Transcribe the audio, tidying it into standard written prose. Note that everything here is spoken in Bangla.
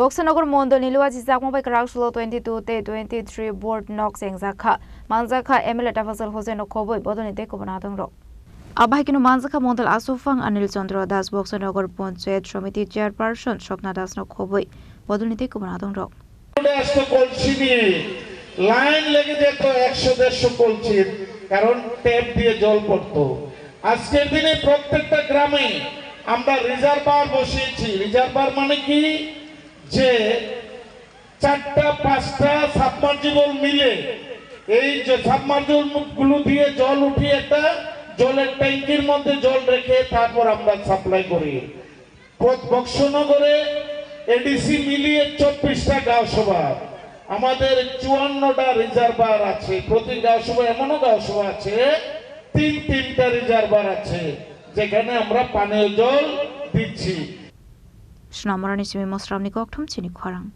Boxanagar Mondo Niluaji Zakmobai Karaksulo 22-23 board knocks Zaka Manzaka Emilet Afasal Hoseno Koboy Bodonite Kobanadong. Abhakinu Manzaka Mondal Asufang Anil Chandra Das Boxanagar Ponset Shomiti Chairperson Shokna Das no Koboy Bodonite Kobanadong. Line লেগে যেত 100-150 কলসির কারণ ট্যাপ দিয়ে জল পড়তো আজকের দিনে প্রত্যেকটা গ্রামে আমরা রিজার্ভার বসিয়েছি রিজার্ভার মানে কি যে 4টা 5টা সাবমার্জিবল মিলে এই যে সাবমার্জিবল গুলো দিয়ে জল উঠিয়ে একটা জলের ট্যাঙ্কির মধ্যে জল রেখে তারপর আমরা সাপ্লাই করি বক্সনগরে এডিসি মিলিয়ে 24টা গাঁও সভা আমাদের 54টা রিজার্ভার আছে প্রতি গাঁও সভা এমনও গাঁও সভা আছে 3টা রিজার্ভার আছে যেখানে আমরা পানীয় জল দিচ্ছি Snamorani Simi Mosramni Koktum Chini Kwarang.